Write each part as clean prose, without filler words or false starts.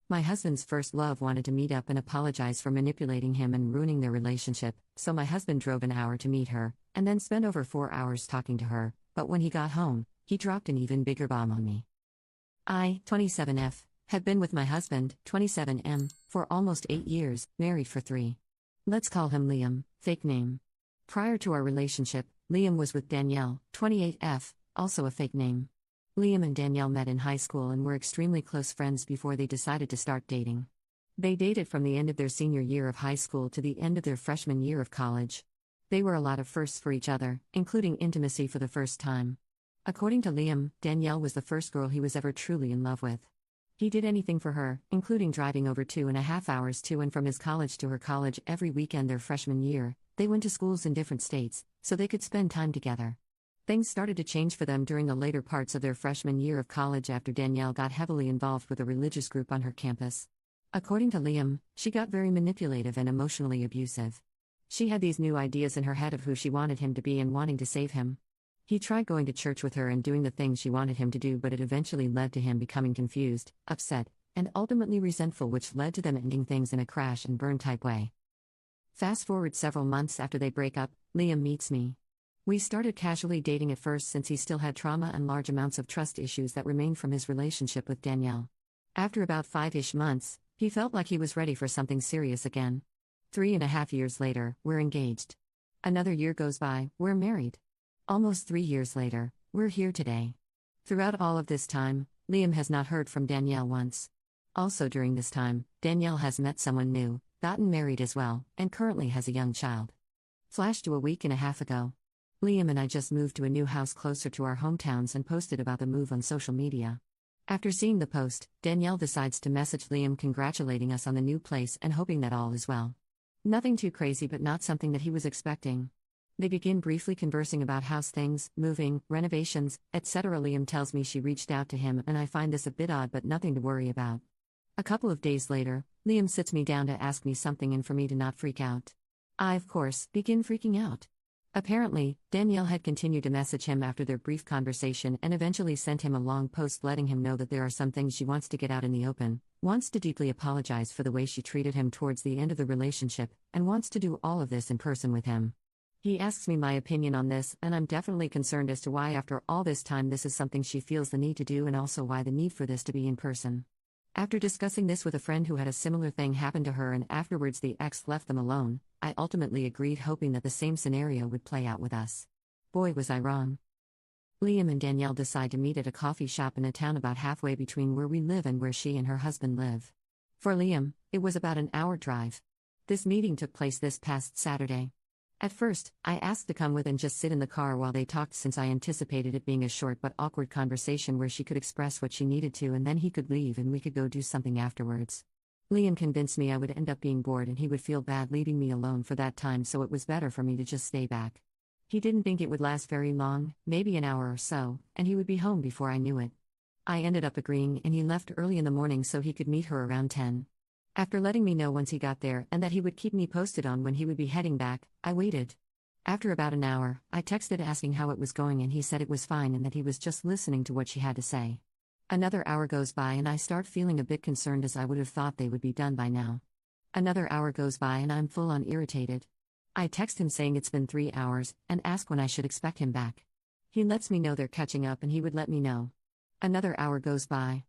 My husband's first love wanted to meet up and apologize for manipulating him and ruining their relationship, so my husband drove an hour to meet her, and then spent over 4 hours talking to her, but when he got home, he dropped an even bigger bomb on me. I, 27F, have been with my husband, 27M, for almost 8 years, married for 3. Let's call him Liam, fake name. Prior to our relationship, Liam was with Danielle, 28F, also a fake name. Liam and Danielle met in high school and were extremely close friends before they decided to start dating. They dated from the end of their senior year of high school to the end of their freshman year of college. They were a lot of firsts for each other, including intimacy for the first time. According to Liam, Danielle was the first girl he was ever truly in love with. He did anything for her, including driving over 2.5 hours to and from his college to her college every weekend their freshman year. They went to schools in different states, so they could spend time together. Things started to change for them during the later parts of their freshman year of college after Danielle got heavily involved with a religious group on her campus. According to Liam, she got very manipulative and emotionally abusive. She had these new ideas in her head of who she wanted him to be and wanting to save him. He tried going to church with her and doing the things she wanted him to do, but it eventually led to him becoming confused, upset, and ultimately resentful, which led to them ending things in a crash and burn type way. Fast forward several months after they break up, Liam meets me. We started casually dating at first since he still had trauma and large amounts of trust issues that remained from his relationship with Danielle. After about 5-ish months, he felt like he was ready for something serious again. 3.5 years later, we're engaged. Another year goes by, we're married. Almost 3 years later, we're here today. Throughout all of this time, Liam has not heard from Danielle once. Also during this time, Danielle has met someone new, gotten married as well, and currently has a young child. Flash to a week and a half ago. Liam and I just moved to a new house closer to our hometowns and posted about the move on social media. After seeing the post, Danielle decides to message Liam congratulating us on the new place and hoping that all is well. Nothing too crazy, but not something that he was expecting. They begin briefly conversing about house things, moving, renovations, etc. Liam tells me she reached out to him, and I find this a bit odd but nothing to worry about. A couple of days later, Liam sits me down to ask me something and for me to not freak out. I, of course, begin freaking out. Apparently, Danielle had continued to message him after their brief conversation and eventually sent him a long post letting him know that there are some things she wants to get out in the open, wants to deeply apologize for the way she treated him towards the end of the relationship, and wants to do all of this in person with him. He asks me my opinion on this, and I'm definitely concerned as to why after all this time this is something she feels the need to do, and also why the need for this to be in person. After discussing this with a friend who had a similar thing happen to her and afterwards the ex left them alone, I ultimately agreed, hoping that the same scenario would play out with us. Boy, was I wrong. Liam and Danielle decide to meet at a coffee shop in a town about halfway between where we live and where she and her husband live. For Liam, it was about an hour drive. This meeting took place this past Saturday. At first, I asked to come with and just sit in the car while they talked, since I anticipated it being a short but awkward conversation where she could express what she needed to and then he could leave and we could go do something afterwards. Liam convinced me I would end up being bored and he would feel bad leaving me alone for that time, so it was better for me to just stay back. He didn't think it would last very long, maybe an hour or so, and he would be home before I knew it. I ended up agreeing and he left early in the morning so he could meet her around 10. After letting me know once he got there and that he would keep me posted on when he would be heading back, I waited. After about an hour, I texted asking how it was going and he said it was fine and that he was just listening to what she had to say. Another hour goes by and I start feeling a bit concerned, as I would have thought they would be done by now. Another hour goes by and I'm full on irritated. I text him saying it's been 3 hours and ask when I should expect him back. He lets me know they're catching up and he would let me know. Another hour goes by.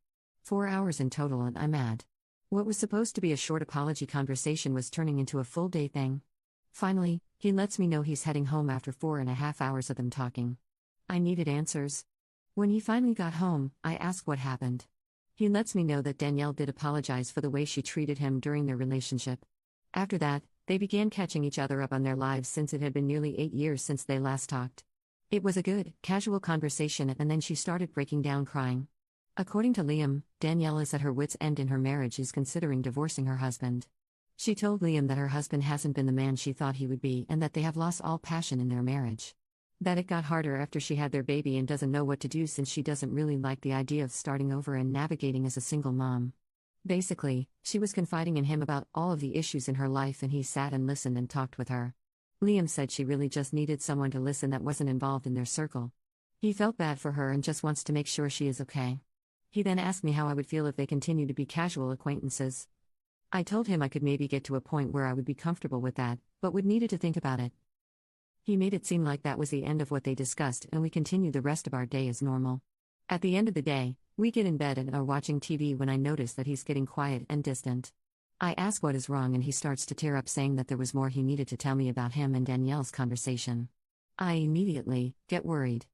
4 hours in total and I'm mad. What was supposed to be a short apology conversation was turning into a full day thing. Finally, he lets me know he's heading home after 4.5 hours of them talking. I needed answers. When he finally got home, I asked what happened. He lets me know that Danielle did apologize for the way she treated him during their relationship. After that, they began catching each other up on their lives since it had been nearly 8 years since they last talked. It was a good, casual conversation and then she started breaking down crying. According to Liam, Danielle is at her wit's end in her marriage, is considering divorcing her husband. She told Liam that her husband hasn't been the man she thought he would be and that they have lost all passion in their marriage. That it got harder after she had their baby and doesn't know what to do since she doesn't really like the idea of starting over and navigating as a single mom. Basically, she was confiding in him about all of the issues in her life and he sat and listened and talked with her. Liam said she really just needed someone to listen that wasn't involved in their circle. He felt bad for her and just wants to make sure she is okay. He then asked me how I would feel if they continued to be casual acquaintances. I told him I could maybe get to a point where I would be comfortable with that, but would needed to think about it. He made it seem like that was the end of what they discussed, and we continued the rest of our day as normal. At the end of the day, we get in bed and are watching TV when I notice that he's getting quiet and distant. I ask what is wrong and he starts to tear up, saying that there was more he needed to tell me about him and Danielle's conversation. I immediately get worried.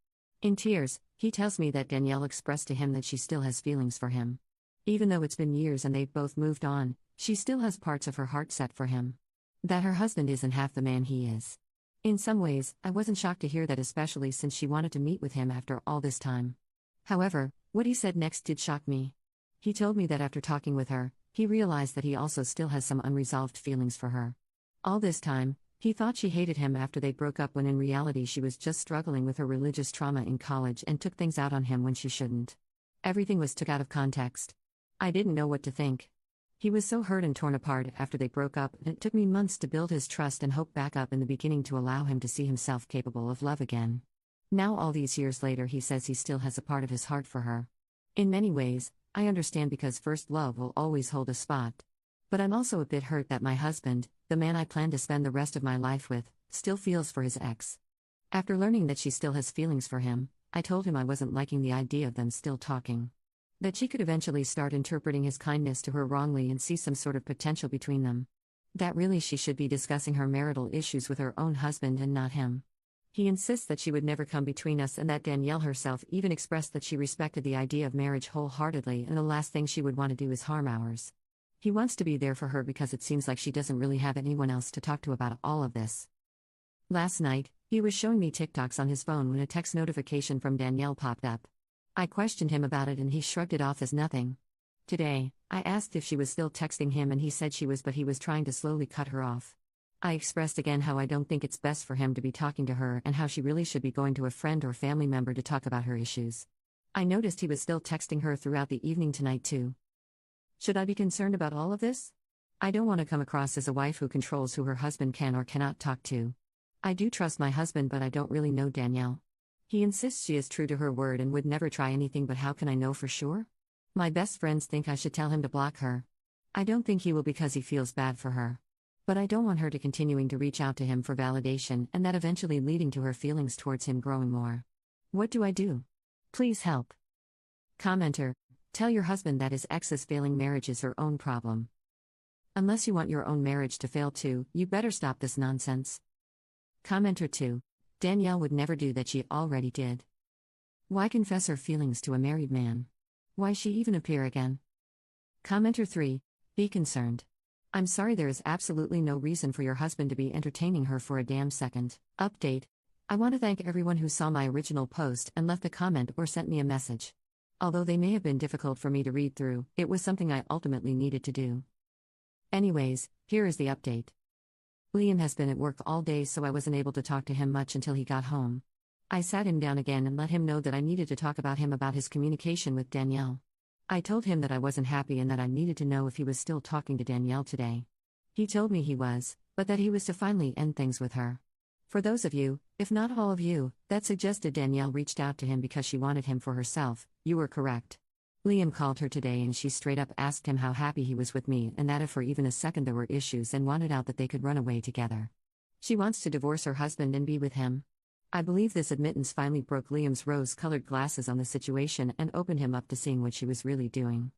In tears, he tells me that Danielle expressed to him that she still has feelings for him. Even though it's been years and they've both moved on, she still has parts of her heart set for him. That her husband isn't half the man he is. In some ways, I wasn't shocked to hear that, especially since she wanted to meet with him after all this time. However, what he said next did shock me. He told me that after talking with her, he realized that he also still has some unresolved feelings for her. All this time, he thought she hated him after they broke up, when in reality she was just struggling with her religious trauma in college and took things out on him when she shouldn't. Everything was took out of context. I didn't know what to think. He was so hurt and torn apart after they broke up, and it took me months to build his trust and hope back up in the beginning to allow him to see himself capable of love again. Now all these years later, he says he still has a part of his heart for her. In many ways, I understand, because first love will always hold a spot. But I'm also a bit hurt that my husband, the man I plan to spend the rest of my life with, still feels for his ex. After learning that she still has feelings for him, I told him I wasn't liking the idea of them still talking. That she could eventually start interpreting his kindness to her wrongly and see some sort of potential between them. That really she should be discussing her marital issues with her own husband and not him. He insists that she would never come between us, and that Danielle herself even expressed that she respected the idea of marriage wholeheartedly, and the last thing she would want to do is harm ours. He wants to be there for her because it seems like she doesn't really have anyone else to talk to about all of this. Last night, he was showing me TikToks on his phone when a text notification from Danielle popped up. I questioned him about it and he shrugged it off as nothing. Today, I asked if she was still texting him and he said she was, but he was trying to slowly cut her off. I expressed again how I don't think it's best for him to be talking to her and how she really should be going to a friend or family member to talk about her issues. I noticed he was still texting her throughout the evening tonight too. Should I be concerned about all of this? I don't want to come across as a wife who controls who her husband can or cannot talk to. I do trust my husband, but I don't really know Danielle. He insists she is true to her word and would never try anything, but how can I know for sure? My best friends think I should tell him to block her. I don't think he will, because he feels bad for her. But I don't want her to continuing to reach out to him for validation, and that eventually leading to her feelings towards him growing more. What do I do? Please help. Commenter: tell your husband that his ex's failing marriage is her own problem. Unless you want your own marriage to fail too, you better stop this nonsense. Commenter 2: Danielle would never do that, she already did. Why confess her feelings to a married man? Why she even appear again? Commenter 3: be concerned. I'm sorry, there is absolutely no reason for your husband to be entertaining her for a damn second. Update: I want to thank everyone who saw my original post and left a comment or sent me a message. Although they may have been difficult for me to read through, it was something I ultimately needed to do. Anyways, here is the update. Liam has been at work all day, so I wasn't able to talk to him much until he got home. I sat him down again and let him know that I needed to talk about his communication with Danielle. I told him that I wasn't happy and that I needed to know if he was still talking to Danielle today. He told me he was, but that he was to finally end things with her. For those of you, if not all of you, that suggested Danielle reached out to him because she wanted him for herself, you were correct. Liam called her today and she straight up asked him how happy he was with me, and that if for even a second there were issues, and wanted out that they could run away together. She wants to divorce her husband and be with him. I believe this admittance finally broke Liam's rose-colored glasses on the situation and opened him up to seeing what she was really doing.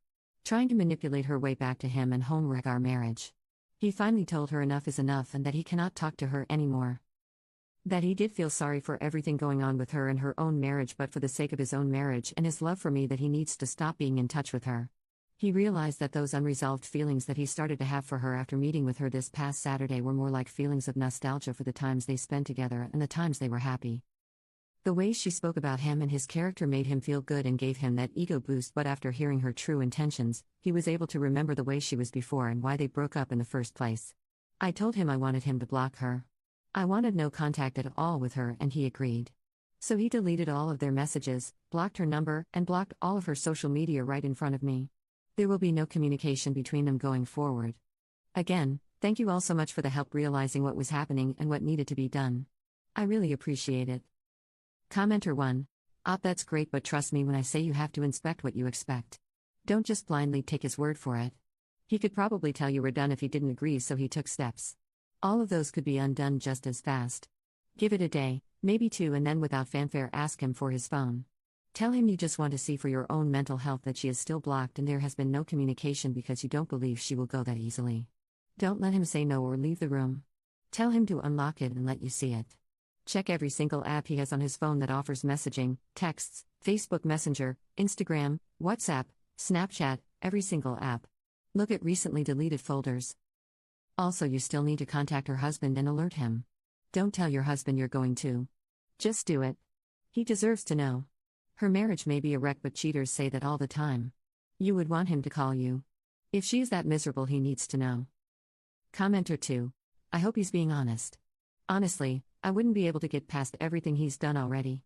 Trying to manipulate her way back to him and home wreck our marriage. He finally told her enough is enough and that he cannot talk to her anymore. That he did feel sorry for everything going on with her and her own marriage, but for the sake of his own marriage and his love for me, that he needs to stop being in touch with her. He realized that those unresolved feelings that he started to have for her after meeting with her this past Saturday were more like feelings of nostalgia for the times they spent together and the times they were happy. The way she spoke about him and his character made him feel good and gave him that ego boost, but after hearing her true intentions, he was able to remember the way she was before and why they broke up in the first place. I told him I wanted him to block her. I wanted no contact at all with her, and he agreed. So he deleted all of their messages, blocked her number, and blocked all of her social media right in front of me. There will be no communication between them going forward. Again, thank you all so much for the help realizing what was happening and what needed to be done. I really appreciate it. Commenter 1: That's great, but trust me when I say you have to inspect what you expect. Don't just blindly take his word for it. He could probably tell you were done if he didn't agree, so he took steps. All of those could be undone just as fast. Give it a day, maybe two, and then without fanfare ask him for his phone. Tell him you just want to see for your own mental health that she is still blocked and there has been no communication because you don't believe she will go that easily. Don't let him say no or leave the room. Tell him to unlock it and let you see it. Check every single app he has on his phone that offers messaging, texts, Facebook Messenger, Instagram, WhatsApp, Snapchat, every single app. Look at recently deleted folders. Also, you still need to contact her husband and alert him. Don't tell your husband you're going to. Just do it. He deserves to know. Her marriage may be a wreck, but cheaters say that all the time. You would want him to call you. If she's that miserable, he needs to know. Commenter 2. I hope he's being honest. Honestly, I wouldn't be able to get past everything he's done already.